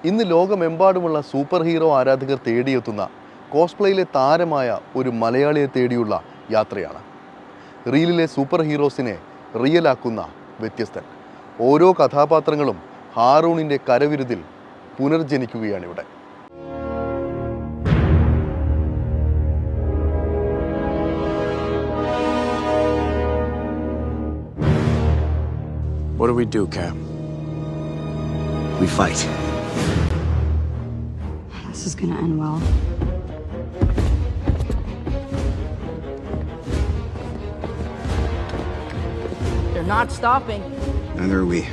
ഇന്ന് ലോകമെമ്പാടുമുള്ള super hero ആരാധകർ തേടിയെത്തുന്ന കോസ്പ്ലേയിലെ താരമായ ഒരു മലയാളിയെ തേടിയുള്ള യാത്രയാണ്. റീലിലെ സൂപ്പർ ഹീറോസിനെ റിയലാക്കുന്ന വ്യത്യസ്തൻ. ഓരോ കഥാപാത്രങ്ങളും ഹാറൂണിൻ്റെ കരവിരുതിൽ പുനർജനിക്കുകയാണിവിടെ. What do we do, Cam? We fight. This is gonna end well. They're not stopping. Neither are we.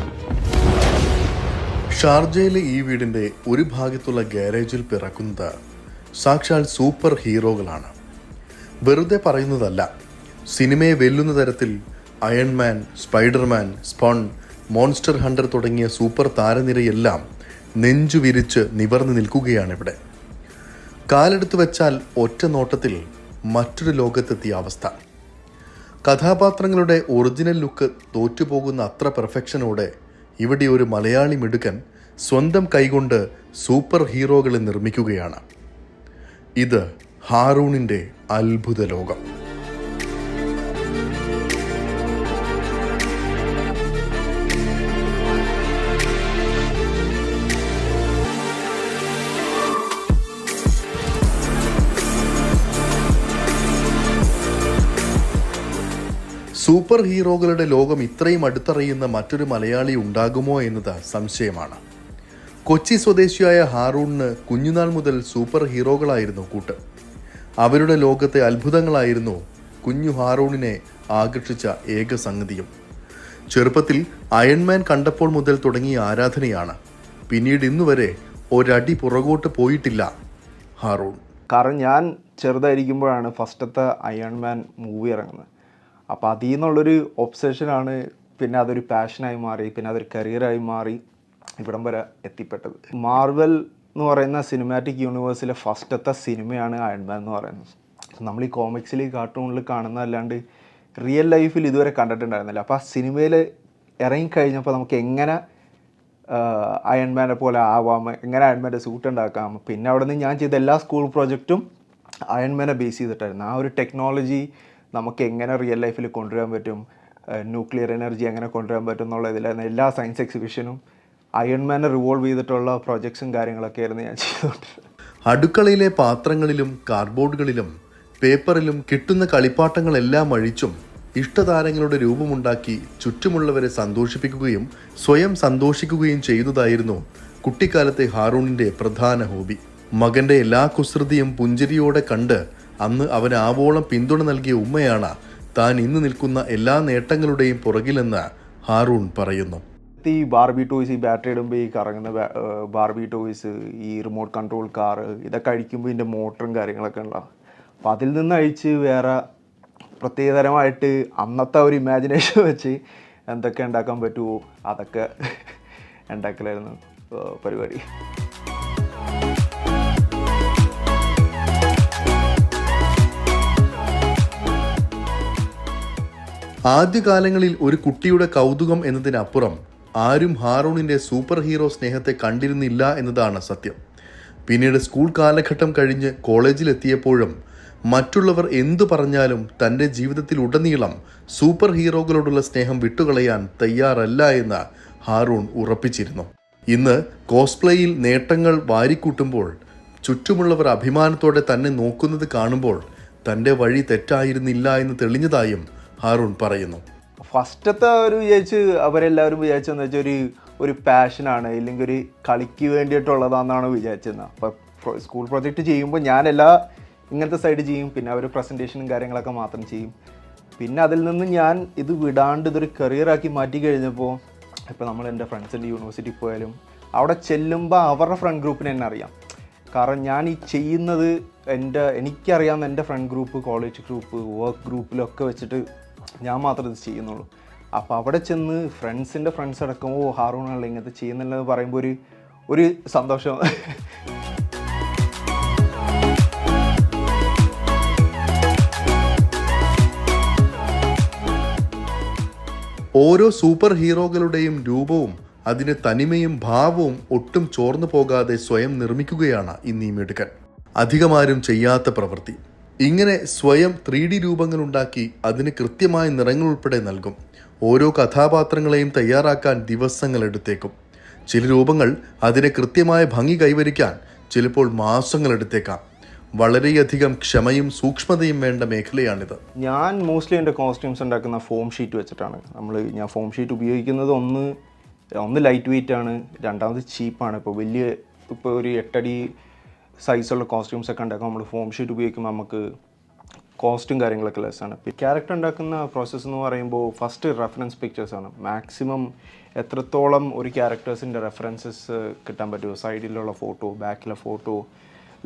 ഷാർജയിലെ ഈ വീടിൻ്റെ ഒരു ഭാഗത്തുള്ള ഗാരേജിൽ പിറക്കുന്നത് സാക്ഷാൽ സൂപ്പർ ഹീറോകളാണ്. വെറുതെ പറയുന്നതല്ല. സിനിമയെ വെല്ലുന്ന തരത്തിൽ Iron Man, Spiderman, Spawn, Monster Hunter തുടങ്ങിയ സൂപ്പർ താരനിരയെല്ലാം നെഞ്ചു വിരിച്ച് നിവർന്നു നിൽക്കുകയാണിവിടെ. കാലെടുത്ത് വെച്ചാൽ ഒറ്റ നോട്ടത്തിൽ മറ്റൊരു ലോകത്തെത്തിയ അവസ്ഥ. കഥാപാത്രങ്ങളുടെ ഒറിജിനൽ ലുക്ക് തോറ്റുപോകുന്ന അത്ര പെർഫെക്ഷനോടെ ഇവിടെ ഒരു മലയാളി മിടുക്കൻ സ്വന്തം കൈകൊണ്ട് സൂപ്പർ ഹീറോകളെ നിർമ്മിക്കുകയാണ്. ഇത് ഹാറൂണിൻ്റെ അത്ഭുത ലോകം. സൂപ്പർ ഹീറോകളുടെ ലോകം ഇത്രയും അടുത്തറിയുന്ന മറ്റൊരു മലയാളി ഉണ്ടാകുമോ എന്നത് സംശയമാണ്. കൊച്ചി സ്വദേശിയായ ഹാറൂണിന് കുഞ്ഞുനാൾ മുതൽ സൂപ്പർ ഹീറോകളായിരുന്നു കൂട്ട്. അവരുടെ ലോകത്തെ അത്ഭുതങ്ങളായിരുന്നു കുഞ്ഞു ഹാറൂണിനെ ആകർഷിച്ച ഏക സംഗതിയും. ചെറുപ്പത്തിൽ അയൺമാൻ കണ്ടപ്പോൾ മുതൽ തുടങ്ങിയ ആരാധനയാണ്. പിന്നീട് ഇന്നുവരെ ഒരടി പുറകോട്ട് പോയിട്ടില്ല ഹാറൂൺ. കാരണം ഞാൻ ചെറുതായിരിക്കുമ്പോഴാണ് ഫസ്റ്റത്തെ അയൺമാൻ മൂവി ഇറങ്ങുന്നത്. അപ്പോൾ അതിൽ നിന്നുള്ളൊരു ഒബ്സഷനാണ് പിന്നെ അതൊരു പാഷനായി മാറി, പിന്നെ അതൊരു കരിയറായി മാറി ഇവിടം വരെ എത്തിപ്പെട്ടത്. മാർവൽ എന്ന് പറയുന്ന സിനിമാറ്റിക് യൂണിവേഴ്സിലെ ഫസ്റ്റത്തെ സിനിമയാണ് അയൺമാൻ എന്ന് പറയുന്നത്. നമ്മൾ ഈ കോമിക്സിൽ കാർട്ടൂണിൽ കാണുന്നതല്ലാണ്ട് റിയൽ ലൈഫിൽ ഇതുവരെ കണ്ടിട്ടുണ്ടായിരുന്നില്ല. അപ്പോൾ ആ സിനിമയിൽ ഇറങ്ങിക്കഴിഞ്ഞപ്പോൾ നമുക്ക് എങ്ങനെ അയൺമാനെ പോലെ ആവാം, എങ്ങനെ അയൺമാൻ്റെ സൂട്ട് ഉണ്ടാക്കാം. പിന്നെ അവിടെ നിന്ന് ഞാൻ ചെയ്ത എല്ലാ സ്കൂൾ പ്രോജക്റ്റും അയൺമാനെ ബേസ് ചെയ്തിട്ടായിരുന്നു. ആ ഒരു ടെക്നോളജി നമുക്ക് എങ്ങനെ റിയൽ ലൈഫിൽ കൊണ്ടുവരാൻ പറ്റും, ന്യൂക്ലിയർ എനർജി എങ്ങനെ കൊണ്ടുവരാൻ പറ്റും എന്നുള്ള ഇതിലായിരുന്നു എല്ലാ സയൻസ് എക്സിബിഷനും അയൺമാനെ റിവോൾവ് ചെയ്തിട്ടുള്ള പ്രൊജക്ട്സും കാര്യങ്ങളൊക്കെ ആയിരുന്നു ഞാൻ ചെയ്തുകൊണ്ടിരുന്നത്. അടുക്കളയിലെ പാത്രങ്ങളിലും കാർഡ്ബോർഡുകളിലും പേപ്പറിലും കിട്ടുന്ന കളിപ്പാട്ടങ്ങളെല്ലാം അഴിച്ചും ഇഷ്ടതാരങ്ങളുടെ രൂപമുണ്ടാക്കി ചുറ്റുമുള്ളവരെ സന്തോഷിപ്പിക്കുകയും സ്വയം സന്തോഷിക്കുകയും ചെയ്യുന്നതായിരുന്നു കുട്ടിക്കാലത്തെ ഹാറൂണിൻ്റെ പ്രധാന ഹോബി. മകൻ്റെ എല്ലാ കുസൃതിയും പുഞ്ചിരിയോടെ കണ്ട് അന്ന് അവന് ആവോളം പിന്തുണ നൽകിയ ഉമ്മയാണ് താൻ ഇന്ന് നിൽക്കുന്ന എല്ലാ നേട്ടങ്ങളുടെയും പുറകിലെന്ന് ഹാറൂൺ പറയുന്നു. ഈ ബാർബി ടോയ്സ്, ഈ ബാറ്ററി ഇടുമ്പോൾ ഈ കറങ്ങുന്ന ബാർബി ടോയ്സ്, ഈ റിമോട്ട് കൺട്രോൾ കാറ്, ഇതൊക്കെ അഴിക്കുമ്പോൾ ഇതിൻ്റെ മോട്ടറും കാര്യങ്ങളൊക്കെ ഉണ്ടാവും. അപ്പോൾ അതിൽ നിന്ന് അഴിച്ച് വേറെ പ്രത്യേകതരമായിട്ട് അന്നത്തെ ഒരു ഇമാജിനേഷൻ വെച്ച് എന്തൊക്കെ ഉണ്ടാക്കാൻ പറ്റുമോ അതൊക്കെ ഉണ്ടാക്കലായിരുന്നു പരിപാടി. ആദ്യകാലങ്ങളിൽ ഒരു കുട്ടിയുടെ കൗതുകം എന്നതിനപ്പുറം ആരും ഹാറൂണിൻ്റെ സൂപ്പർ ഹീറോ സ്നേഹത്തെ കണ്ടിരുന്നില്ല എന്നതാണ് സത്യം. പിന്നീട് സ്കൂൾ കാലഘട്ടം കഴിഞ്ഞ് കോളേജിലെത്തിയപ്പോഴും മറ്റുള്ളവർ എന്തു പറഞ്ഞാലും തൻ്റെ ജീവിതത്തിലുടനീളം സൂപ്പർ ഹീറോകളോടുള്ള സ്നേഹം വിട്ടുകളയാൻ തയ്യാറല്ല എന്ന് ഹാറൂൺ ഉറപ്പിച്ചിരുന്നു. ഇന്ന് കോസ്പ്ലേയിൽ നേട്ടങ്ങൾ വാരിക്കൂട്ടുമ്പോൾ ചുറ്റുമുള്ളവർ അഭിമാനത്തോടെ തന്നെ നോക്കുന്നത് കാണുമ്പോൾ തൻ്റെ വഴി തെറ്റായിരുന്നില്ല എന്ന് തെളിഞ്ഞതായും ഹാറൂൺ പറയുന്നു. ഫസ്റ്റത്തെ ഒരു അവരെല്ലാവരും വിചാരിച്ചതെന്ന് വെച്ചാൽ ഒരു പാഷനാണ്, ഇല്ലെങ്കിൽ ഒരു കളിക്ക് വേണ്ടിയിട്ടുള്ളതാണെന്നാണ് വിചാരിച്ചിരുന്നത്. അപ്പോൾ സ്കൂൾ പ്രൊജക്റ്റ് ചെയ്യുമ്പോൾ ഞാനെല്ലാ ഇങ്ങനത്തെ സൈഡ് ചെയ്യും, പിന്നെ അവർ പ്രസൻറ്റേഷനും കാര്യങ്ങളൊക്കെ മാത്രം ചെയ്യും. പിന്നെ അതിൽ നിന്ന് ഞാൻ ഇത് വിടാണ്ട് ഇതൊരു കരിയറാക്കി മാറ്റി കഴിഞ്ഞപ്പോൾ ഇപ്പോൾ നമ്മൾ എൻ്റെ ഫ്രണ്ട്സിൻ്റെ യൂണിവേഴ്സിറ്റി പോയാലും അവിടെ ചെല്ലുമ്പോൾ അവരുടെ ഫ്രണ്ട് ഗ്രൂപ്പിനെ എന്നെ അറിയാം. കാരണം ഞാൻ ഈ ചെയ്യുന്നത് എനിക്കറിയാവുന്ന എൻ്റെ friend group, college group, work ഗ്രൂപ്പിലൊക്കെ വെച്ചിട്ട് ഞാൻ മാത്രമേ ഇത് ചെയ്യുന്നുള്ളൂ. അപ്പോൾ അവിടെ ചെന്ന് ഫ്രണ്ട്സിൻ്റെ ഫ്രണ്ട്സ് അടക്കം ഹാറൂണാണല്ലോ ഇങ്ങനത്തെ ചെയ്യുന്നില്ലെന്ന് പറയുമ്പോൾ ഒരു സന്തോഷം. ഓരോ സൂപ്പർ ഹീറോകളുടെയും രൂപവും അതിന് തനിമയും ഭാവവും ഒട്ടും ചോർന്നു പോകാതെ സ്വയം നിർമ്മിക്കുകയാണ് ഇന്ന് ഈ മിടുക്കൻ. അധികമാരും ചെയ്യാത്ത പ്രവൃത്തി. ഇങ്ങനെ സ്വയം 3D രൂപങ്ങളുണ്ടാക്കി അതിന് കൃത്യമായ നിറങ്ങൾ ഉൾപ്പെടെ നൽകും. ഓരോ കഥാപാത്രങ്ങളെയും തയ്യാറാക്കാൻ ദിവസങ്ങൾ എടുത്തേക്കും. ചില രൂപങ്ങൾ അതിന് കൃത്യമായ ഭംഗി കൈവരിക്കാൻ ചിലപ്പോൾ മാസങ്ങൾ എടുത്തേക്കാം. വളരെയധികം ക്ഷമയും സൂക്ഷ്മതയും വേണ്ട മേഖലയാണിത്. ഞാൻ മോസ്റ്റ്ലി എൻ്റെ കോസ്റ്റ്യൂംസ് ഉണ്ടാക്കുന്ന ഫോം ഷീറ്റ് വെച്ചിട്ടാണ്. ഞാൻ ഫോം ഷീറ്റ് ഉപയോഗിക്കുന്നത് ഒന്ന് ലൈറ്റ് വെയിറ്റ് ആണ്, രണ്ടാമത് ചീപ്പാണ്. ഇപ്പോൾ ഒരു 8 അടി സൈസുള്ള കോസ്റ്റ്യൂംസ് ഒക്കെ ഉണ്ടാക്കാൻ നമ്മൾ ഫോം ഷീറ്റ് ഉപയോഗിക്കുമ്പോൾ നമുക്ക് കോസ്റ്റും കാര്യങ്ങളൊക്കെ ലെസ്സാണ്. ക്യാരക്ടർ ഉണ്ടാക്കുന്ന പ്രോസസ്സ് എന്ന് പറയുമ്പോൾ ഫസ്റ്റ് റെഫറൻസ് പിക്ചേഴ്സാണ്. മാക്സിമം എത്രത്തോളം ഒരു ക്യാരക്ടേഴ്സിൻ്റെ റെഫറൻസസ് കിട്ടാൻ പറ്റുമോ, സൈഡിലുള്ള ഫോട്ടോ, ബാക്കിലെ ഫോട്ടോ,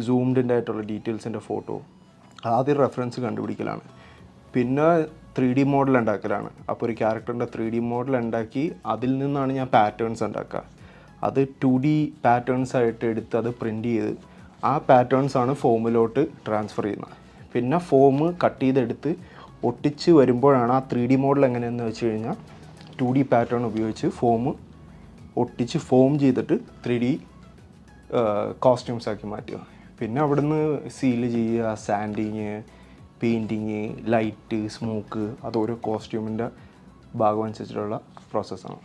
സൂംഡിൻ്റെ ആയിട്ടുള്ള ഡീറ്റെയിൽസിൻ്റെ ഫോട്ടോ, ആദ്യം റെഫറൻസ് കണ്ടുപിടിക്കലാണ്. പിന്നെ 3D മോഡൽ ഉണ്ടാക്കലാണ്. അപ്പോൾ ഒരു ക്യാരക്ടറിൻ്റെ 3D മോഡൽ ഉണ്ടാക്കി അതിൽ നിന്നാണ് ഞാൻ പാറ്റേൺസ് ഉണ്ടാക്കുക. അത് 2D പാറ്റേൺസ് ആയിട്ട് എടുത്ത് അത് പ്രിൻ്റ് ചെയ്ത് ആ പാറ്റേൺസാണ് ഫോമിലോട്ട് ട്രാൻസ്ഫർ ചെയ്യുന്നത്. പിന്നെ ഫോം കട്ട് ചെയ്തെടുത്ത് ഒട്ടിച്ച് വരുമ്പോഴാണ് ആ 3D മോഡൽ എങ്ങനെയെന്ന് വെച്ച് കഴിഞ്ഞാൽ 2D പാറ്റേൺ ഉപയോഗിച്ച് ഫോം ഒട്ടിച്ച് ഫോം ചെയ്തിട്ട് 3D കോസ്റ്റ്യൂംസ് ആക്കി മാറ്റുക. പിന്നെ അവിടുന്ന് സീൽ ചെയ്യുക, സാൻഡിങ്, പെയിൻറ്റിങ്, ലൈറ്റ്, സ്മോക്ക്, അത് ഓരോ കോസ്റ്റ്യൂമിൻ്റെ ഭാഗം അനുസരിച്ചിട്ടുള്ള പ്രോസസ്സാണ്.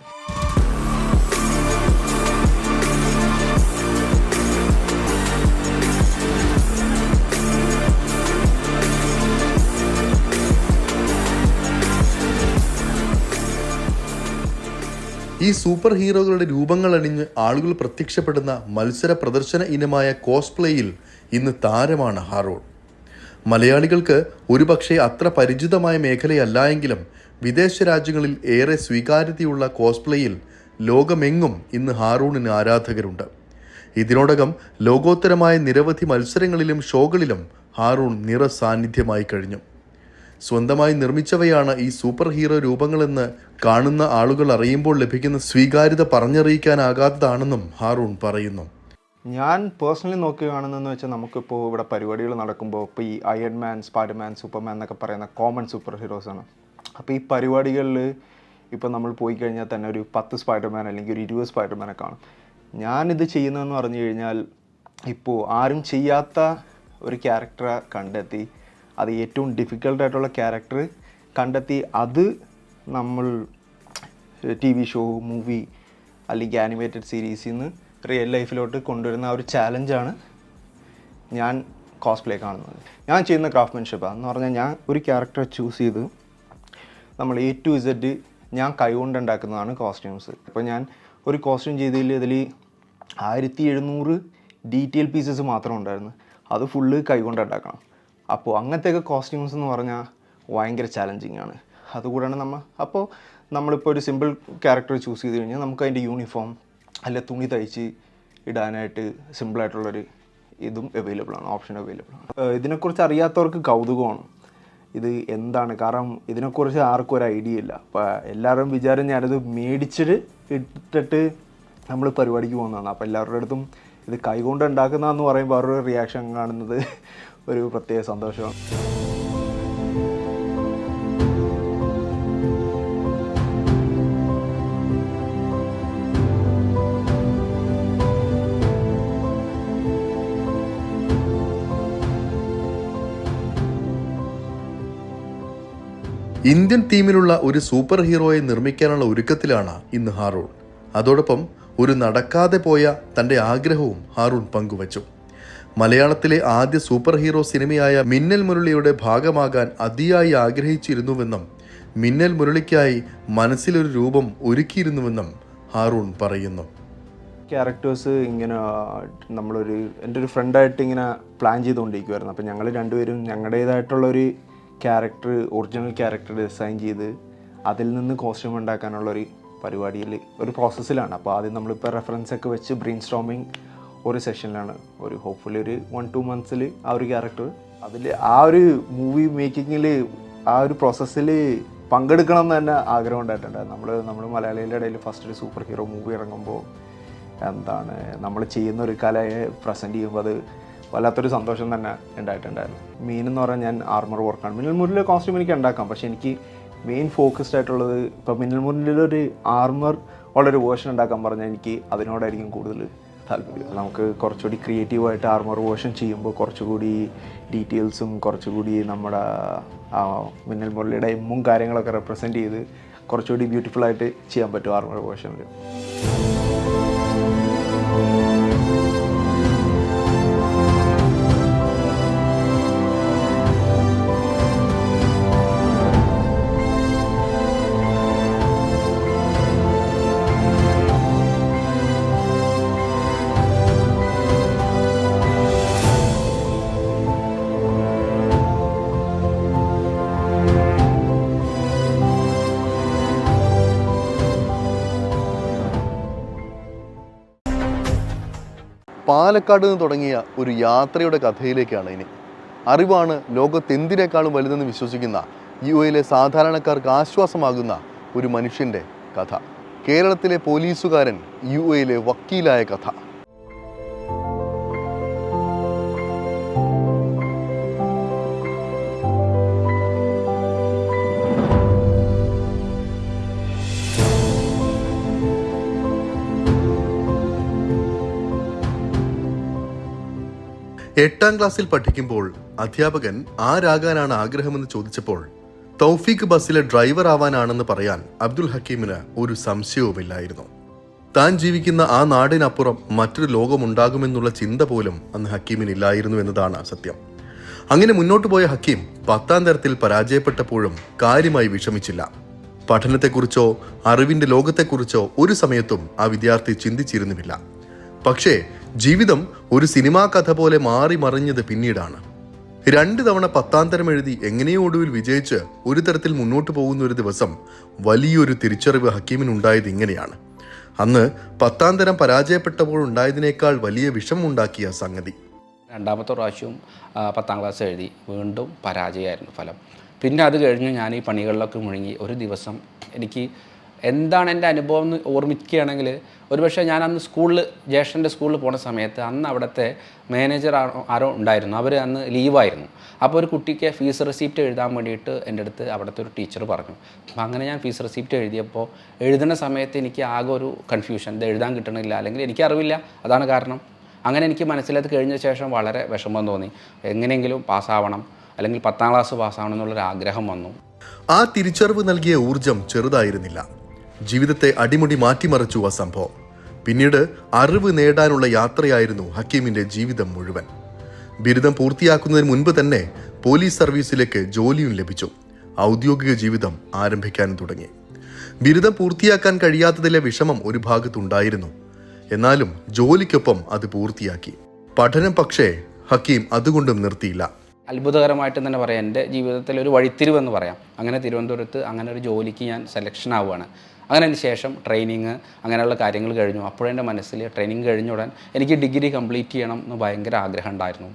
ഈ സൂപ്പർ ഹീറോകളുടെ രൂപങ്ങൾ അണിഞ്ഞ് ആളുകൾ പ്രത്യക്ഷപ്പെടുന്ന മത്സര പ്രദർശന ഇനമായ കോസ്പ്ലേയിൽ ഇന്ന് താരമാണ് ഹാറൂൺ. മലയാളികൾക്ക് ഒരുപക്ഷെ അത്ര പരിചിതമായ മേഖലയല്ല എങ്കിലും വിദേശ രാജ്യങ്ങളിൽ ഏറെ സ്വീകാര്യതയുള്ള കോസ്പ്ലേയിൽ ലോകമെങ്ങും ഇന്ന് ഹാറൂണിന് ആരാധകരുണ്ട്. ഇതിനോടകം ലോകോത്തരമായ നിരവധി മത്സരങ്ങളിലും ഷോകളിലും ഹാറൂൺ നിറസാന്നിധ്യമായി കഴിഞ്ഞു. സ്വന്തമായി നിർമ്മിച്ചവയാണ് ഈ സൂപ്പർ ഹീറോ രൂപങ്ങളെന്ന് കാണുന്ന ആളുകൾ അറിയുമ്പോൾ ലഭിക്കുന്ന സ്വീകാര്യത പറഞ്ഞറിയിക്കാനാകാത്തതാണെന്നും ഹാറൂൺ പറയുന്നു. ഞാൻ പേഴ്സണലി നോക്കി കാണുന്നതെന്ന് വെച്ചാൽ നമുക്കിപ്പോൾ ഇവിടെ പരിപാടികൾ നടക്കുമ്പോൾ ഇപ്പോൾ ഈ അയൺമാൻ, സ്പൈഡർമാൻ, സൂപ്പർമാൻ എന്നൊക്കെ പറയുന്ന കോമൺ സൂപ്പർ ഹീറോസാണ്. അപ്പോൾ ഈ പരിപാടികളിൽ ഇപ്പോൾ നമ്മൾ പോയി കഴിഞ്ഞാൽ തന്നെ ഒരു 10 സ്പൈഡർമാൻ അല്ലെങ്കിൽ ഒരു 20 സ്പൈഡർമാനെ കാണും. ഞാനിത് ചെയ്യുന്നതെന്ന് പറഞ്ഞു കഴിഞ്ഞാൽ ഇപ്പോൾ ആരും ചെയ്യാത്ത ഒരു ക്യാരക്ടറെ കണ്ടെത്തി, അത് ഏറ്റവും ഡിഫിക്കൽട്ടായിട്ടുള്ള ക്യാരക്ടർ കണ്ടെത്തി അത് നമ്മൾ TV ഷോ, മൂവി അല്ലെങ്കിൽ ആനിമേറ്റഡ് സീരീസിൽ നിന്ന് റിയൽ ലൈഫിലോട്ട് കൊണ്ടുവരുന്ന ഒരു ചാലഞ്ചാണ് ഞാൻ കോസ്പ്ലേ കാണുന്നത്. ഞാൻ ചെയ്യുന്ന ക്രാഫ്റ്റ്മാൻഷിപ്പ് എന്ന് പറഞ്ഞാൽ ഞാൻ ഒരു ക്യാരക്ടറെ ചൂസ് ചെയ്ത് നമ്മൾ A to Z ഞാൻ കൈകൊണ്ട് ഉണ്ടാക്കുന്നതാണ് കോസ്റ്റ്യൂംസ്. ഇപ്പോൾ ഞാൻ ഒരു കോസ്റ്റ്യൂം ചെയ്തതിൽ ഇതിൽ 1700 ഡീറ്റെയിൽ പീസസ് മാത്രം ഉണ്ടായിരുന്നു. അത് ഫുള്ള് കൈകൊണ്ട് ഉണ്ടാക്കണം. അപ്പോൾ അങ്ങനത്തെയൊക്കെ കോസ്റ്റ്യൂംസ് എന്ന് പറഞ്ഞാൽ ഭയങ്കര ചാലഞ്ചിങ് ആണ്. അതുകൂടാണ് നമ്മളിപ്പോൾ ഒരു സിമ്പിൾ ക്യാരക്ടർ ചൂസ് ചെയ്ത് കഴിഞ്ഞാൽ നമുക്ക് അതിൻ്റെ യൂണിഫോം അല്ലെ തുണി തയ്ച്ച് ഇടാനായിട്ട് സിമ്പിളായിട്ടുള്ളൊരു ഇതും അവൈലബിൾ ആണ്, ഓപ്ഷൻ അവൈലബിൾ ആണ്. ഇതിനെക്കുറിച്ച് അറിയാത്തവർക്ക് കൗതുകമാണ് ഇത് എന്താണ്. കാരണം ഇതിനെക്കുറിച്ച് ആർക്കും ഒരു ഐഡിയ ഇല്ല. അപ്പോൾ എല്ലാവരും വിചാരം ഞാനത് മേടിച്ചിട്ട് ഇട്ടിട്ട് നമ്മൾ പരിപാടിക്ക് പോകുന്നതാണ്. അപ്പോൾ എല്ലാവരുടെ അടുത്തും ഇത് കൈകൊണ്ട് ഉണ്ടാക്കുന്നതെന്ന് പറയുമ്പോൾ അവരുടെ റിയാക്ഷൻ കാണുന്നത് ഒരു പ്രത്യേക സന്തോഷമാണ്. ഇന്ത്യൻ തീമിലുള്ള ഒരു സൂപ്പർ ഹീറോയെ നിർമ്മിക്കാനുള്ള ഒരുക്കത്തിലാണ് ഇന്ന് ഹാറൂൺ. അതോടൊപ്പം ഒരു നടക്കാതെ പോയ തൻ്റെ ആഗ്രഹവും ഹാറൂൺ പങ്കുവച്ചു. മലയാളത്തിലെ ആദ്യ സൂപ്പർ ഹീറോ സിനിമയായ മിന്നൽ മുരളിയുടെ ഭാഗമാകാൻ അതിയായി ആഗ്രഹിച്ചിരുന്നുവെന്നും മിന്നൽ മുരളിക്കായി മനസ്സിലൊരു രൂപം ഒരുക്കിയിരുന്നുവെന്നും ഹാറൂൺ പറയുന്നു. ക്യാരക്ടേഴ്സ് ഇങ്ങനെ എൻ്റെ ഒരു ഫ്രണ്ടായിട്ട് ഇങ്ങനെ പ്ലാൻ ചെയ്തുകൊണ്ടിരിക്കുമായിരുന്നു. അപ്പോൾ ഞങ്ങൾ രണ്ടുപേരും ഞങ്ങളുടേതായിട്ടുള്ളൊരു ക്യാരക്ടർ, ഒറിജിനൽ ക്യാരക്ടർ ഡിസൈൻ ചെയ്ത് അതിൽ നിന്ന് കോസ്റ്റ്യൂം ഉണ്ടാക്കാനുള്ളൊരു പരിപാടിയിൽ ഒരു പ്രോസസ്സിലാണ്. അപ്പോൾ ആദ്യം നമ്മളിപ്പോൾ റെഫറൻസൊക്കെ വെച്ച് ബ്രെയിൻ സ്റ്റോമിങ് ഒരു സെഷനിലാണ്. ഒരു ഹോപ്പ്ഫുള്ളി ഒരു 1-2 മന്ത്സിൽ ആ ഒരു ക്യാരക്ടർ അതിൽ ആ ഒരു മൂവി മേക്കിങ്ങിൽ ആ ഒരു പ്രോസസ്സിൽ പങ്കെടുക്കണം എന്ന് തന്നെ ആഗ്രഹം ഉണ്ടായിട്ടുണ്ടായിരുന്നു. നമ്മൾ മലയാളികളുടെ ഇടയിൽ ഫസ്റ്റ് ഒരു സൂപ്പർ ഹീറോ മൂവി ഇറങ്ങുമ്പോൾ നമ്മൾ ചെയ്യുന്ന ഒരു കലയെ പ്രസൻറ്റ് ചെയ്യുമ്പോൾ അത് വല്ലാത്തൊരു സന്തോഷം തന്നെ ഉണ്ടായിട്ടുണ്ടായിരുന്നു. മെയിൻ എന്ന് പറഞ്ഞാൽ ഞാൻ ആർമർ വർക്കാണ്. മിന്നൽ മുരളിലെ കോസ്റ്റ്യൂം എനിക്ക് ഉണ്ടാക്കാം, പക്ഷേ എനിക്ക് മെയിൻ ഫോക്കസ്ഡ് ആയിട്ടുള്ളത് ഇപ്പോൾ മിന്നൽ മുരളിലൊരു ആർമർ ഉള്ളൊരു വേർഷൻ ഉണ്ടാക്കാൻ പറഞ്ഞാൽ എനിക്ക് അതിനോടായിരിക്കും കൂടുതൽ താല്പര്യം. നമുക്ക് കുറച്ചുകൂടി ക്രിയേറ്റീവായിട്ട് ആർമർ വേർഷൻ ചെയ്യുമ്പോൾ കുറച്ചുകൂടി ഡീറ്റെയിൽസും കുറച്ചുകൂടി നമ്മുടെ മിന്നൽ മുരളിയുടെ എമ്മും കാര്യങ്ങളൊക്കെ റെപ്രസെൻറ്റ് ചെയ്ത് കുറച്ചുകൂടി ബ്യൂട്ടിഫുള്ളായിട്ട് ചെയ്യാൻ പറ്റും ആർമർ വേർഷനിൽ. പാലക്കാട് നിന്ന് തുടങ്ങിയ ഒരു യാത്രയുടെ കഥയിലേക്കാണ് ഇനി. അറിവാണ് ലോകത്തെന്തിനേക്കാളും വലുതെന്ന് വിശ്വസിക്കുന്ന UAE സാധാരണക്കാർക്ക് ആശ്വാസമാകുന്ന ഒരു മനുഷ്യൻ്റെ കഥ. കേരളത്തിലെ പോലീസുകാരൻ UAE വക്കീലായ കഥ. എട്ടാം ക്ലാസ്സിൽ പഠിക്കുമ്പോൾ അധ്യാപകൻ ആരാകാനാണ് ആഗ്രഹമെന്ന് ചോദിച്ചപ്പോൾ തൗഫീഖ് ബസ്സിലെ ഡ്രൈവർ ആവാനാണെന്ന് പറയാൻ അബ്ദുൽ ഹക്കീമിന് ഒരു സംശയവുമില്ലായിരുന്നു. താൻ ജീവിക്കുന്ന ആ നാടിനപ്പുറം മറ്റൊരു ലോകമുണ്ടാകുമെന്നുള്ള ചിന്ത പോലും അന്ന് ഹക്കീമിനില്ലായിരുന്നു എന്നതാണ് സത്യം. അങ്ങനെ മുന്നോട്ട് പോയ ഹക്കീം 10ാം തരത്തിൽ പരാജയപ്പെട്ടപ്പോഴും കാര്യമായി വിഷമിച്ചില്ല. പഠനത്തെക്കുറിച്ചോ അറിവിന്റെ ലോകത്തെക്കുറിച്ചോ ഒരു സമയത്തും ആ വിദ്യാർത്ഥി ചിന്തിച്ചിരുന്നുമില്ല. പക്ഷേ ജീവിതം ഒരു സിനിമാ കഥ പോലെ മാറി മറിഞ്ഞത് പിന്നീടാണ്. 2 തവണ 10ാം തരം എഴുതി എങ്ങനെയോ ഒടുവിൽ വിജയിച്ച് ഒരു തരത്തിൽ മുന്നോട്ട് പോകുന്ന ഒരു ദിവസം വലിയൊരു തിരിച്ചറിവ് ഹക്കീമിനുണ്ടായത് ഇങ്ങനെയാണ്. അന്ന് 10ാം തരം പരാജയപ്പെട്ടപ്പോൾ ഉണ്ടായതിനേക്കാൾ വലിയ വിഷമമുണ്ടാക്കിയ സംഗതി. രണ്ടാമത്തെ പ്രാവശ്യവും 10ാം ക്ലാസ് എഴുതി വീണ്ടും പരാജയമായിരുന്നു ഫലം. പിന്നെ അത് കഴിഞ്ഞ് ഞാൻ ഈ പണികളിലൊക്കെ മുഴുകി. ഒരു ദിവസം എനിക്ക് എന്താണ് എൻ്റെ അനുഭവം എന്ന് ഓർമ്മിക്കുകയാണെങ്കിൽ, ഒരുപക്ഷെ ഞാൻ അന്ന് സ്കൂളിൽ ജ്യേഷ്ഠൻ്റെ സ്കൂളിൽ പോണ സമയത്ത് അന്ന് അവിടുത്തെ മാനേജർ ആരോ ഉണ്ടായിരുന്നു. അവർ അന്ന് ലീവായിരുന്നു. അപ്പോൾ ഒരു കുട്ടിക്ക് ഫീസ് റെസിപ്റ്റ് എഴുതാൻ വേണ്ടിയിട്ട് എൻ്റെ അടുത്ത് അവിടുത്തെ ഒരു ടീച്ചർ പറഞ്ഞു. അപ്പം അങ്ങനെ ഞാൻ ഫീസ് റെസിപ്റ്റ് എഴുതിയപ്പോൾ എഴുതുന്ന സമയത്ത് എനിക്ക് ആകെ ഒരു കൺഫ്യൂഷൻ, ഇത് എഴുതാൻ കിട്ടണില്ല, അല്ലെങ്കിൽ എനിക്കറിവില്ല, അതാണ് കാരണം. അങ്ങനെ എനിക്ക് മനസ്സിലാക്കി കഴിഞ്ഞ ശേഷം വളരെ വിഷമം തോന്നി. എങ്ങനെയെങ്കിലും പാസ്സാവണം, അല്ലെങ്കിൽ 10ാം ക്ലാസ് പാസ്സാവണം എന്നുള്ളൊരു ആഗ്രഹം വന്നു. ആ തിരിച്ചറിവ് നൽകിയ ഊർജം ചെറുതായിരുന്നില്ല. ജീവിതത്തെ അടിമുടി മാറ്റിമറിച്ചു ആ സംഭവം. പിന്നീട് അറിവ് നേടാനുള്ള യാത്രയായിരുന്നു ഹക്കീമിന്റെ ജീവിതം മുഴുവൻ. ബിരുദം പൂർത്തിയാക്കുന്നതിന് മുൻപ് തന്നെ പോലീസ് സർവീസിലേക്ക് ജോലിയും ലഭിച്ചു. ഔദ്യോഗിക ജീവിതം ആരംഭിക്കാൻ തുടങ്ങി. ബിരുദം പൂർത്തിയാക്കാൻ കഴിയാത്തതിലെ വിഷമം ഒരു ഭാഗത്തുണ്ടായിരുന്നു. എന്നാലും ജോലിക്കൊപ്പം അത് പൂർത്തിയാക്കി. പഠനം പക്ഷേ ഹക്കീം അതുകൊണ്ടും നിർത്തിയില്ല. അത്ഭുതകരമായിട്ട് തന്നെ പറയാം, എൻ്റെ ജീവിതത്തിൽ ഒരു വഴിത്തിരിവെന്ന് പറയാം. അങ്ങനെ തിരുവനന്തപുരത്ത് അങ്ങനെ ഒരു ജോലിക്ക് ഞാൻ സെലക്ഷൻ ആവുകയാണ്. അങ്ങനെ അതിന് ശേഷം ട്രെയിനിങ് അങ്ങനെയുള്ള കാര്യങ്ങൾ കഴിഞ്ഞു. അപ്പോഴെൻ്റെ മനസ്സിൽ ട്രെയിനിങ് കഴിഞ്ഞ ഉടൻ എനിക്ക് ഡിഗ്രി കംപ്ലീറ്റ് ചെയ്യണം എന്ന് ഭയങ്കര ആഗ്രഹം ഉണ്ടായിരുന്നു.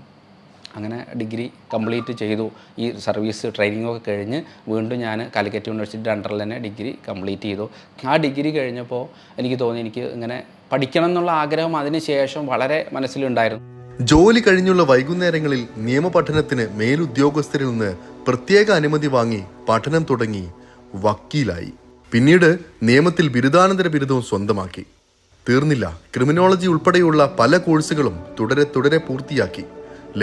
അങ്ങനെ ഡിഗ്രി കംപ്ലീറ്റ് ചെയ്തു. ഈ സർവീസ് ട്രെയിനിങ്ങൊക്കെ കഴിഞ്ഞ് വീണ്ടും ഞാൻ കാലിക്കറ്റ് യൂണിവേഴ്സിറ്റിയുടെ അണ്ടറിൽ തന്നെ ഡിഗ്രി കംപ്ലീറ്റ് ചെയ്തു. ആ ഡിഗ്രി കഴിഞ്ഞപ്പോൾ എനിക്ക് തോന്നി എനിക്ക് ഇങ്ങനെ പഠിക്കണം എന്നുള്ള ആഗ്രഹം അതിന് ശേഷം വളരെ മനസ്സിലുണ്ടായിരുന്നു. ജോലി കഴിഞ്ഞുള്ള വൈകുന്നേരങ്ങളിൽ നിയമപഠനത്തിന് മേലുദ്യോഗസ്ഥരിൽ നിന്ന് പ്രത്യേക അനുമതി വാങ്ങി പഠനം തുടങ്ങി വക്കീലായി. പിന്നീട് നിയമത്തിൽ ബിരുദാനന്തര ബിരുദവും സ്വന്തമാക്കി. തീർന്നില്ല, ക്രിമിനോളജി ഉൾപ്പെടെയുള്ള പല കോഴ്സുകളും തുടരെ പൂർത്തിയാക്കി.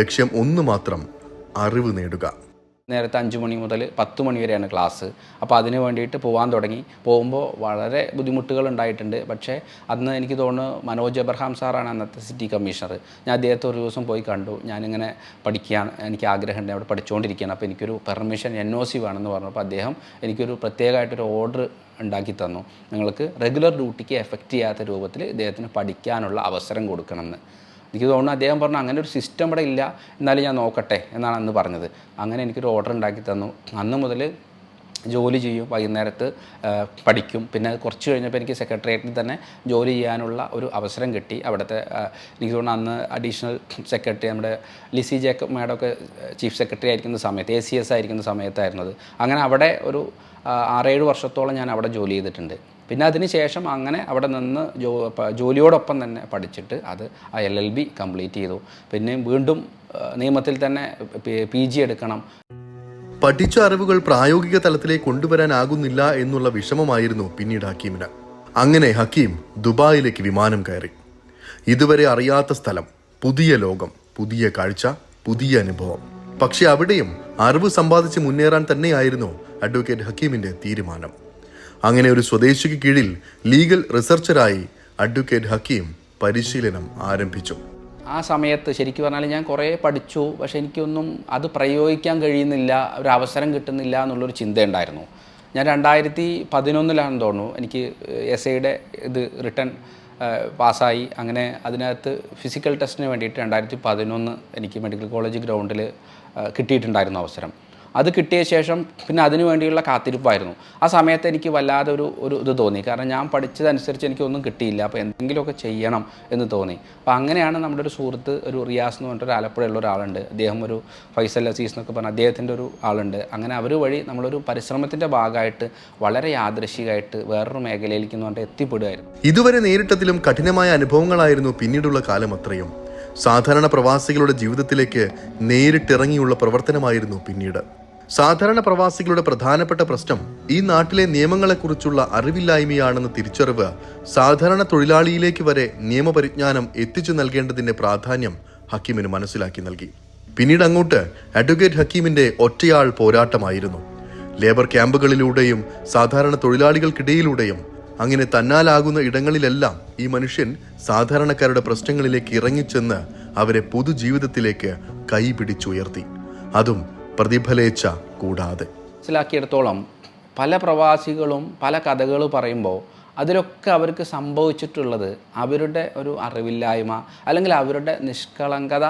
ലക്ഷ്യം ഒന്ന് മാത്രം, അറിവ് നേടുക. നേരത്തെ 5 മണി മുതൽ 10 മണി വരെയാണ് ക്ലാസ്. അപ്പോൾ അതിന് വേണ്ടിയിട്ട് പോകാൻ തുടങ്ങി. പോകുമ്പോൾ വളരെ ബുദ്ധിമുട്ടുകൾ ഉണ്ടായിട്ടുണ്ട്. പക്ഷേ അന്ന് എനിക്ക് തോന്നുന്നു മനോജ് എബ്രഹാം സാറാണ് അന്നത്തെ സിറ്റി കമ്മീഷണർ. ഞാൻ അദ്ദേഹത്തെ ഒരു ദിവസം പോയി കണ്ടു. ഞാനിങ്ങനെ പഠിക്കാൻ എനിക്ക് ആഗ്രഹമുണ്ട്, അവിടെ പഠിച്ചുകൊണ്ടിരിക്കുകയാണ്. അപ്പോൾ എനിക്കൊരു പെർമിഷൻ NOC വേണമെന്ന് പറഞ്ഞപ്പോൾ അദ്ദേഹം എനിക്കൊരു പ്രത്യേകമായിട്ടൊരു ഓർഡർ ഉണ്ടാക്കി തന്നു. നിങ്ങൾക്ക് റെഗുലർ ഡ്യൂട്ടിക്ക് എഫക്റ്റ് ചെയ്യാത്ത രൂപത്തിൽ ഇദ്ദേഹത്തിന് പഠിക്കാനുള്ള അവസരം കൊടുക്കണമെന്ന്. എനിക്ക് തോന്നുന്നു അദ്ദേഹം പറഞ്ഞു അങ്ങനെ ഒരു സിസ്റ്റം ഇവിടെ ഇല്ല, എന്നാലും ഞാൻ നോക്കട്ടെ എന്നാണ് അന്ന് പറഞ്ഞത്. അങ്ങനെ എനിക്കൊരു ഓർഡർ ഉണ്ടാക്കി തന്നു. അന്ന് മുതൽ ജോലി ചെയ്യും, വൈകുന്നേരത്ത് പഠിക്കും. പിന്നെ കുറച്ച് കഴിഞ്ഞപ്പോൾ എനിക്ക് സെക്രട്ടേറിയറ്റിൽ തന്നെ ജോലി ചെയ്യാനുള്ള ഒരു അവസരം കിട്ടി. അവിടുത്തെ എനിക്ക് തോന്നുന്നു അന്ന് അഡീഷണൽ സെക്രട്ടറി നമ്മുടെ ലിസി ജേക്കബ് മാഡമൊക്കെ ചീഫ് സെക്രട്ടറി ആയിരിക്കുന്ന സമയത്ത്, ACS ആയിരിക്കുന്ന സമയത്തായിരുന്നത്. അങ്ങനെ അവിടെ ഒരു 6-7 വർഷത്തോളം ഞാൻ അവിടെ ജോലി ചെയ്തിട്ടുണ്ട്. പിന്നെ അതിന് ശേഷം അങ്ങനെ അവിടെ നിന്ന് ജോലിയോടൊപ്പം തന്നെ പഠിച്ചിട്ട് അത് LLB കംപ്ലീറ്റ് ചെയ്തു. പിന്നെ വീണ്ടും നിയമത്തിൽ തന്നെ PG എടുക്കണം. പഠിച്ച അറിവുകൾ പ്രായോഗിക തലത്തിലേക്ക് കൊണ്ടുവരാനാകുന്നില്ല എന്നുള്ള വിഷമമായിരുന്നു പിന്നീട് ഹക്കീമിന്. അങ്ങനെ ഹക്കീം ദുബായിലേക്ക് വിമാനം കയറി. ഇതുവരെ അറിയാത്ത സ്ഥലം, പുതിയ ലോകം, പുതിയ കാഴ്ച, പുതിയ അനുഭവം. പക്ഷെ അവിടെയും അറിവ് സമ്പാദിച്ച് മുന്നേറാൻ തന്നെയായിരുന്നു അഡ്വക്കേറ്റ് ഹക്കീമിന്റെ തീരുമാനം. അങ്ങനെ ഒരു സ്വദേശിക്ക് കീഴിൽ ലീഗൽ റിസർച്ചറായി അഡ്വക്കേറ്റ് ഹക്കീം പരിശീലനം ആരംഭിച്ചു. ആ സമയത്ത് ശരിക്കും പറഞ്ഞാൽ ഞാൻ കുറേ പഠിച്ചു, പക്ഷെ എനിക്കൊന്നും അത് പ്രയോഗിക്കാൻ കഴിയുന്നില്ല, ഒരു അവസരം കിട്ടുന്നില്ല എന്നുള്ളൊരു ചിന്തയുണ്ടായിരുന്നു. ഞാൻ 2011 തോന്നുന്നു എനിക്ക് എസ്ഐയുടെ ഇത് റിട്ടേൺ പാസ്സായി. അങ്ങനെ അതിനകത്ത് ഫിസിക്കൽ ടെസ്റ്റിന് വേണ്ടിയിട്ട് 2011 എനിക്ക് മെഡിക്കൽ കോളേജ് ഗ്രൗണ്ടിൽ കിട്ടിയിട്ടുണ്ടായിരുന്നു അവസരം. അത് കിട്ടിയ ശേഷം പിന്നെ അതിനു വേണ്ടിയുള്ള കാത്തിരിപ്പായിരുന്നു. ആ സമയത്ത് എനിക്ക് വല്ലാതെ ഒരു ഇത് തോന്നി. കാരണം ഞാൻ പഠിച്ചതനുസരിച്ച് എനിക്കൊന്നും കിട്ടിയില്ല, അപ്പോൾ എന്തെങ്കിലുമൊക്കെ ചെയ്യണം എന്ന് തോന്നി. അപ്പോൾ അങ്ങനെയാണ് നമ്മുടെ ഒരു സുഹൃത്ത്, ഒരു റിയാസ് എന്ന് പറഞ്ഞിട്ടൊരു ആലപ്പുഴയുള്ള ഒരാളുണ്ട്, അദ്ദേഹം ഒരു ഫൈസൽ അസീസ് എന്നൊക്കെ പറഞ്ഞ അദ്ദേഹത്തിൻ്റെ ഒരു ആളുണ്ട്. അങ്ങനെ അവർ വഴി നമ്മളൊരു പരിശ്രമത്തിൻ്റെ ഭാഗമായിട്ട് വളരെ യാദൃശ്ചികമായിട്ട് വേറൊരു മേഖലയിലേക്ക് എന്ന് പറഞ്ഞിട്ട് എത്തിപ്പെടുമായിരുന്നു. ഇതുവരെ നേരിട്ടതിലും കഠിനമായ അനുഭവങ്ങളായിരുന്നു പിന്നീടുള്ള കാലം അത്രയും. സാധാരണ പ്രവാസികളുടെ ജീവിതത്തിലേക്ക് നേരിട്ടിറങ്ങിയുള്ള പ്രവർത്തനമായിരുന്നു പിന്നീട്. സാധാരണ പ്രവാസികളുടെ പ്രധാനപ്പെട്ട പ്രശ്നം ഈ നാട്ടിലെ നിയമങ്ങളെക്കുറിച്ചുള്ള അറിവില്ലായ്മയാണെന്ന തിരിച്ചറിവ് സാധാരണ തൊഴിലാളിയിലേക്ക് വരെ നിയമപരിജ്ഞാനം എത്തിച്ചു നൽകേണ്ടതിന്റെ പ്രാധാന്യം ഹക്കീമിന് മനസ്സിലാക്കി നൽകി. പിന്നീട് അങ്ങോട്ട് അഡ്വക്കേറ്റ് ഹക്കീമിന്റെ ഒറ്റയാൾ പോരാട്ടമായിരുന്നു. ലേബർ ക്യാമ്പുകളിലൂടെയും സാധാരണ തൊഴിലാളികൾക്കിടയിലൂടെയും അങ്ങനെ തന്നാലാകുന്ന ഇടങ്ങളിലെല്ലാം ഈ മനുഷ്യൻ സാധാരണക്കാരുടെ പ്രശ്നങ്ങളിലേക്ക് ഇറങ്ങിച്ചെന്ന് അവരെ പൊതുജീവിതത്തിലേക്ക് കൈപിടിച്ചുയർത്തി, അതും പ്രതിഫലേച്ഛ കൂടാതെ. മനസ്സിലാക്കിയിടത്തോളം പല പ്രവാസികളും പല കഥകൾ പറയുമ്പോൾ അതിലൊക്കെ അവർക്ക് സംഭവിച്ചിട്ടുള്ളത് അവരുടെ ഒരു അറിവില്ലായ്മ അല്ലെങ്കിൽ അവരുടെ നിഷ്കളങ്കത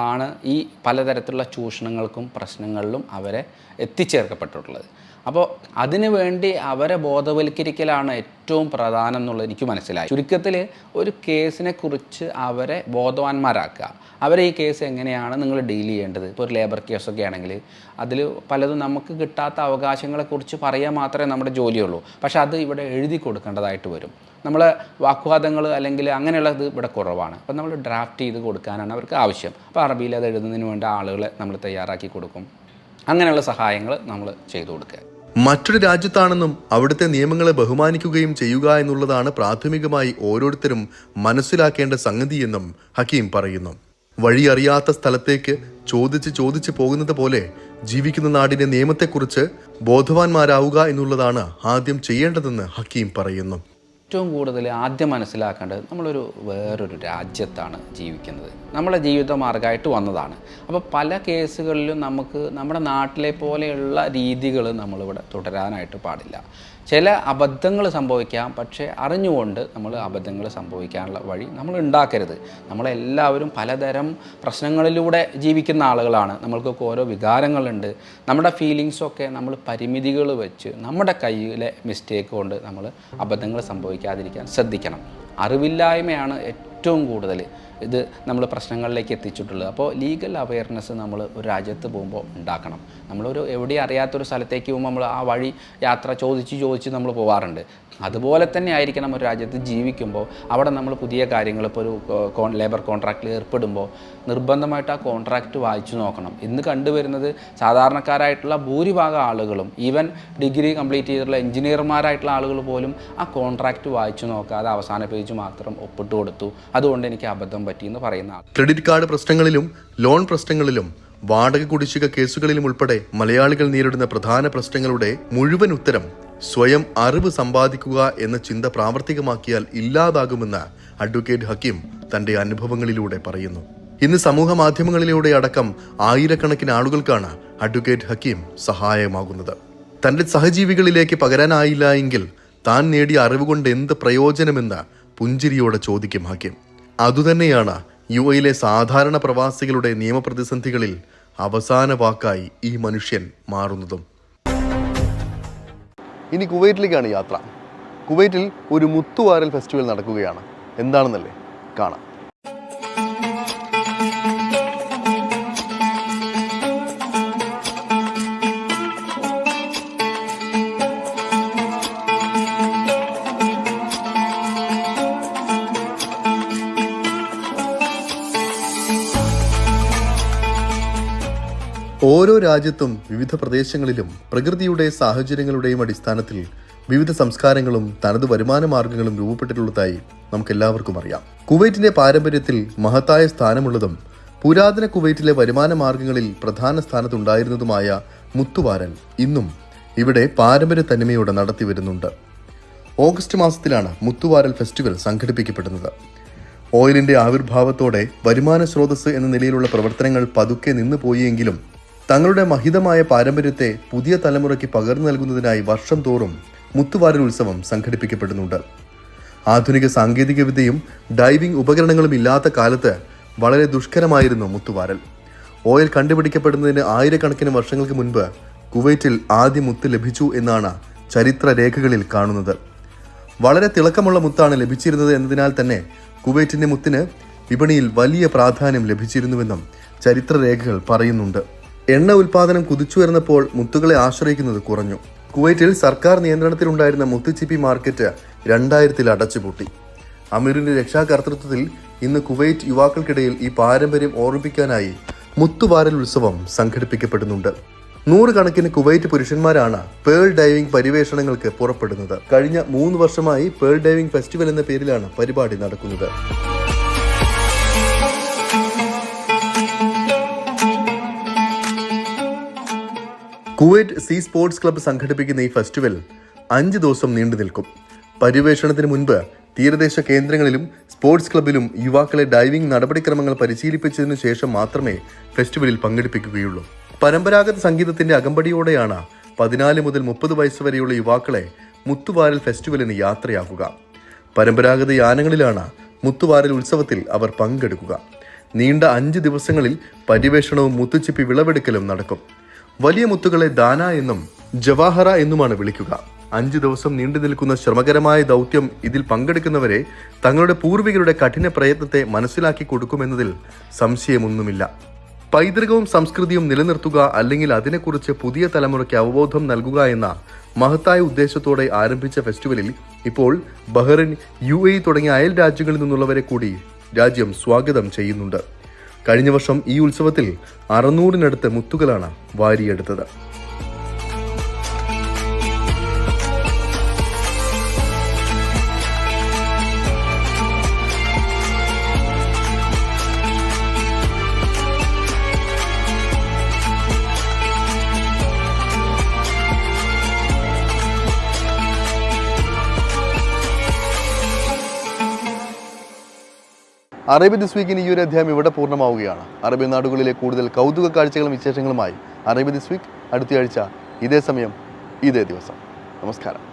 ആണ് ഈ പലതരത്തിലുള്ള ചൂഷണങ്ങൾക്കും പ്രശ്നങ്ങളിലും അവരെ എത്തിച്ചേർക്കപ്പെട്ടിട്ടുള്ളത്. അപ്പോൾ അതിനു വേണ്ടി അവരെ ബോധവൽക്കരിക്കലാണ് ഏറ്റവും പ്രധാനം എന്നുള്ളത് എനിക്ക് മനസ്സിലായി. ചുരുക്കത്തിൽ ഒരു കേസിനെ കുറിച്ച് അവരെ ബോധവാന്മാരാക്കുക, അവരെ ഈ കേസ് എങ്ങനെയാണ് നിങ്ങൾ ഡീൽ ചെയ്യേണ്ടത്. ഇപ്പോൾ ഒരു ലേബർ കേസൊക്കെ ആണെങ്കിൽ അതിൽ പലതും നമുക്ക് കിട്ടാത്ത അവകാശങ്ങളെക്കുറിച്ച് പറയാൻ മാത്രമേ നമ്മുടെ ജോലിയുള്ളൂ. പക്ഷേ അത് ഇവിടെ എഴുതി കൊടുക്കേണ്ടതായിട്ട് വരും. നമ്മൾ വാഗ്വാദങ്ങൾ അല്ലെങ്കിൽ അങ്ങനെയുള്ളത് ഇവിടെ കുറവാണ്. അപ്പോൾ നമ്മൾ ഡ്രാഫ്റ്റ് ചെയ്ത് കൊടുക്കാനാണ് അവർക്ക് ആവശ്യം. അപ്പോൾ അറബിയിൽ അത് എഴുതുന്നതിന് വേണ്ട ആളുകളെ നമ്മൾ തയ്യാറാക്കി കൊടുക്കും. അങ്ങനെയുള്ള സഹായങ്ങൾ നമ്മൾ ചെയ്തു കൊടുക്കുക. മറ്റൊരു രാജ്യത്താണെന്നും അവിടുത്തെ നിയമങ്ങളെ ബഹുമാനിക്കുകയും ചെയ്യുക എന്നുള്ളതാണ് പ്രാഥമികമായി ഓരോരുത്തരും മനസ്സിലാക്കേണ്ട സംഗതിയെന്നും ഹക്കീം പറയുന്നു. വഴിയറിയാത്ത സ്ഥലത്തേക്ക് ചോദിച്ച് പോകുന്നത് പോലെ ജീവിക്കുന്ന നാടിന്റെ നിയമത്തെക്കുറിച്ച് ബോധവാന്മാരാവുക എന്നുള്ളതാണ് ആദ്യം ചെയ്യേണ്ടതെന്ന് ഹക്കീം പറയുന്നു. ഏറ്റവും കൂടുതൽ ആദ്യം മനസ്സിലാക്കേണ്ടത് നമ്മളൊരു വേറൊരു രാജ്യത്താണ് ജീവിക്കുന്നത്, നമ്മളെ ജീവിത മാർഗമായിട്ട് വന്നതാണ്. അപ്പോൾ പല കേസുകളിലും നമുക്ക് നമ്മുടെ നാട്ടിലെ പോലെയുള്ള രീതികൾ നമ്മളിവിടെ തുടരാനായിട്ട് പാടില്ല. ചില അബദ്ധങ്ങൾ സംഭവിക്കാം, പക്ഷേ അറിഞ്ഞുകൊണ്ട് നമ്മൾ അബദ്ധങ്ങൾ സംഭവിക്കാനുള്ള വഴി നമ്മൾ ഉണ്ടാക്കരുത്. നമ്മളെല്ലാവരും പലതരം പ്രശ്നങ്ങളിലൂടെ ജീവിക്കുന്ന ആളുകളാണ്. നമ്മൾക്കൊക്കെ ഓരോ വികാരങ്ങളുണ്ട്. നമ്മുടെ ഫീലിങ്സൊക്കെ നമ്മൾ പരിമിതികൾ വെച്ച് നമ്മുടെ കയ്യിലെ മിസ്റ്റേക്ക് കൊണ്ട് നമ്മൾ അബദ്ധങ്ങൾ സംഭവിക്കാതിരിക്കാൻ ശ്രദ്ധിക്കണം. അറിവില്ലായ്മയാണ് ഏറ്റവും കൂടുതൽ ഇത് നമ്മൾ പ്രശ്നങ്ങളിലേക്ക് എത്തിച്ചിട്ടുള്ളത്. അപ്പോൾ ലീഗൽ അവയർനെസ് നമ്മൾ ഒരു രാജ്യത്ത് പോകുമ്പോൾ ഉണ്ടാക്കണം. നമ്മളൊരു എവിടെ അറിയാത്തൊരു സ്ഥലത്തേക്ക് പോകുമ്പോൾ നമ്മൾ ആ വഴി യാത്ര ചോദിച്ച് നമ്മൾ പോകാറുണ്ട്. അതുപോലെ തന്നെ ആയിരിക്കണം ഒരു രാജ്യത്ത് ജീവിക്കുമ്പോൾ അവിടെ നമ്മൾ പുതിയ കാര്യങ്ങൾ, ഇപ്പോൾ ഒരു ലേബർ കോൺട്രാക്റ്റിൽ ഏർപ്പെടുമ്പോൾ നിർബന്ധമായിട്ട് ആ കോൺട്രാക്റ്റ് വായിച്ചു നോക്കണം. ഇന്ന് കണ്ടുവരുന്നത് സാധാരണക്കാരായിട്ടുള്ള ഭൂരിഭാഗം ആളുകളും, ഈവൻ ഡിഗ്രി കംപ്ലീറ്റ് ചെയ്തിട്ടുള്ള എഞ്ചിനീയർമാരായിട്ടുള്ള ആളുകൾ പോലും ആ കോൺട്രാക്റ്റ് വായിച്ചു നോക്കാതെ അവസാന പേജ് മാത്രം ഒപ്പിട്ട് കൊടുത്തു, അതുകൊണ്ട് എനിക്ക് അബദ്ധം പറ്റിയെന്ന് പറയുന്ന ആൾ. ക്രെഡിറ്റ് കാർഡ് പ്രശ്നങ്ങളിലും ലോൺ പ്രശ്നങ്ങളിലും വാടക കുടിശ്ശിക കേസുകളിലും ഉൾപ്പെടെ മലയാളികൾ നേരിടുന്ന പ്രധാന പ്രശ്നങ്ങളുടെ മുഴുവൻ ഉത്തരം സ്വയം അറിവ് സമ്പാദിക്കുക എന്ന ചിന്ത പ്രാവർത്തികമാക്കിയാൽ ഇല്ലാതാകുമെന്ന് അഡ്വക്കേറ്റ് ഹക്കീം തന്റെ അനുഭവങ്ങളിലൂടെ പറയുന്നു. ഇന്ന് സമൂഹ മാധ്യമങ്ങളിലൂടെ അടക്കം ആയിരക്കണക്കിന് ആളുകൾക്കാണ് അഡ്വക്കേറ്റ് ഹക്കീം സഹായമാകുന്നത്. തന്റെ സഹജീവികളിലേക്ക് പകരാനായില്ല എങ്കിൽ താൻ നേടിയ അറിവ് കൊണ്ട് എന്ത് പ്രയോജനമെന്ന് പുഞ്ചിരിയോടെ ചോദിക്കും ഹക്കീം. അതുതന്നെയാണ് യുഎയിലെ സാധാരണ പ്രവാസികളുടെ നിയമപ്രതിസന്ധികളിൽ അവസാന വാക്കായി ഈ മനുഷ്യൻ മാറുന്നതും. ഇനി കുവൈറ്റിലേക്കാണ് യാത്ര. കുവൈറ്റിൽ ഒരു മുത്തുവാരൽ ഫെസ്റ്റിവൽ നടക്കുകയാണ്. എന്താണെന്നല്ലേ, കാണാം. ഓരോ രാജ്യത്തും വിവിധ പ്രദേശങ്ങളിലും പ്രകൃതിയുടെ സാഹചര്യങ്ങളുടെയും അടിസ്ഥാനത്തിൽ വിവിധ സംസ്കാരങ്ങളും തനത് വരുമാന മാർഗങ്ങളും രൂപപ്പെട്ടിട്ടുള്ളതായി നമുക്കെല്ലാവർക്കും അറിയാം. കുവൈറ്റിന്റെ പാരമ്പര്യത്തിൽ മഹത്തായ സ്ഥാനമുള്ളതും പുരാതന കുവൈറ്റിലെ വരുമാന മാർഗങ്ങളിൽ പ്രധാന സ്ഥാനത്തുണ്ടായിരുന്നതുമായ മുത്തുവാരൽ ഇന്നും ഇവിടെ പാരമ്പര്യ തനിമയോടെ നടത്തി വരുന്നുണ്ട്. ഓഗസ്റ്റ് മാസത്തിലാണ് മുത്തുവാരൽ ഫെസ്റ്റിവൽ സംഘടിപ്പിക്കപ്പെടുന്നത്. ഓയിലിന്റെ ആവിർഭാവത്തോടെ വരുമാന സ്രോതസ് എന്ന നിലയിലുള്ള പ്രവർത്തനങ്ങൾ പതുക്കെ നിന്നുപോയെങ്കിലും തങ്ങളുടെ മഹിതമായ പാരമ്പര്യത്തെ പുതിയ തലമുറയ്ക്ക് പകർന്നു നൽകുന്നതിനായി വർഷം തോറും മുത്തുവാരൽ ഉത്സവം സംഘടിപ്പിക്കപ്പെടുന്നുണ്ട്. ആധുനിക സാങ്കേതികവിദ്യയും ഡൈവിംഗ് ഉപകരണങ്ങളും ഇല്ലാത്ത കാലത്ത് വളരെ ദുഷ്കരമായിരുന്നു മുത്തുവാരൽ. ഓയിൽ കണ്ടുപിടിക്കപ്പെടുന്നതിന് ആയിരക്കണക്കിന് വർഷങ്ങൾക്ക് മുൻപ് കുവൈറ്റിൽ ആദ്യ മുത്ത് ലഭിച്ചു എന്നാണ് ചരിത്ര രേഖകളിൽ കാണുന്നത്. വളരെ തിളക്കമുള്ള മുത്താണ് ലഭിച്ചിരുന്നത് എന്നതിനാൽ തന്നെ കുവൈറ്റിന്റെ മുത്തിന് വിപണിയിൽ വലിയ പ്രാധാന്യം ലഭിച്ചിരുന്നുവെന്നും ചരിത്രരേഖകൾ പറയുന്നുണ്ട്. എണ്ണ ഉൽപാദനം കുതിച്ചുയർന്നപ്പോൾ മുത്തുകളെ ആശ്രയിക്കുന്നത് കുറഞ്ഞു. കുവൈറ്റിൽ സർക്കാർ നിയന്ത്രണത്തിലുണ്ടായിരുന്ന മുത്തുച്ചിപ്പി മാർക്കറ്റ് 2000-ൽ അടച്ചുപൂട്ടി. അമീറിന്റെ രക്ഷാകർതൃത്വത്തിൽ ഇന്ന് കുവൈറ്റ് യുവാക്കൾക്കിടയിൽ ഈ പാരമ്പര്യം ഓർമ്മിപ്പിക്കാനായി മുത്തുവാരൽ ഉത്സവം സംഘടിപ്പിക്കപ്പെടുന്നുണ്ട്. 100 കണക്കിന് കുവൈറ്റ് പുരുഷന്മാരാണ് പേൾ ഡൈവിംഗ് പര്യവേഷണങ്ങൾക്ക് പുറപ്പെടുന്നത്. കഴിഞ്ഞ 3 വർഷമായി പേൾ ഡൈവിംഗ് ഫെസ്റ്റിവൽ എന്ന പേരിലാണ് പരിപാടി നടക്കുന്നത്. കുവൈറ്റ് സീ സ്പോർട്സ് ക്ലബ്ബ് സംഘടിപ്പിക്കുന്ന ഈ ഫെസ്റ്റിവൽ 5 ദിവസം നീണ്ടു നിൽക്കും. പര്യവേഷണത്തിന് മുൻപ് തീരദേശ കേന്ദ്രങ്ങളിലും സ്പോർട്സ് ക്ലബ്ബിലും യുവാക്കളെ ഡൈവിംഗ് നടപടിക്രമങ്ങൾ പരിശീലിപ്പിച്ചതിനു ശേഷം മാത്രമേ ഫെസ്റ്റിവലിൽ പങ്കെടുപ്പിക്കുകയുള്ളൂ. പരമ്പരാഗത സംഗീതത്തിന്റെ അകമ്പടിയോടെയാണ് 14 മുതൽ 30 വയസ്സ് വരെയുള്ള യുവാക്കളെ മുത്തുവാരൽ ഫെസ്റ്റിവലിന് യാത്രയാക്കുക. പരമ്പരാഗത യാനങ്ങളിലാണ് മുത്തുവാരൽ ഉത്സവത്തിൽ അവർ പങ്കെടുക്കുക. നീണ്ട 5 ദിവസങ്ങളിൽ പര്യവേഷണവും മുത്തുച്ചിപ്പി വിളവെടുക്കലും നടക്കും. വലിയ മുത്തുകളെ ദാന എന്നും ജവാഹറ എന്നുമാണ് വിളിക്കുക. 5 ദിവസം നീണ്ടു നിൽക്കുന്ന ശ്രമകരമായ ദൗത്യം ഇതിൽ പങ്കെടുക്കുന്നവരെ തങ്ങളുടെ പൂർവികരുടെ കഠിന പ്രയത്നത്തെ മനസ്സിലാക്കി കൊടുക്കുമെന്നതിൽ സംശയമൊന്നുമില്ല. പൈതൃകവും സംസ്കൃതിയും നിലനിർത്തുക, അല്ലെങ്കിൽ അതിനെക്കുറിച്ച് പുതിയ തലമുറയ്ക്ക് അവബോധം നൽകുക എന്ന മഹത്തായ ഉദ്ദേശത്തോടെ ആരംഭിച്ച ഫെസ്റ്റിവലിൽ ഇപ്പോൾ ബഹ്റൈൻ, UAE തുടങ്ങിയ അയൽ രാജ്യങ്ങളിൽ നിന്നുള്ളവരെ കൂടി രാജ്യം സ്വാഗതം ചെയ്യുന്നുണ്ട്. കഴിഞ്ഞ വർഷം ഈ ഉത്സവത്തിൽ 600-നടുത്ത് മുത്തുകളാണ് വാരിയെടുത്തത്. അറേബ്യ ദിസ് വീക്കിന് ഈ ഒരു അധ്യായം ഇവിടെ പൂർണ്ണമാവുകയാണ്. അറേബ്യൻ നാടുകളിലെ കൂടുതൽ കൗതുക കാഴ്ചകളും വിശേഷങ്ങളുമായി അറേബ്യ ദിസ് വീക്ക് അടുത്തയാഴ്ച ഇതേ സമയം ഇതേ ദിവസം. നമസ്കാരം.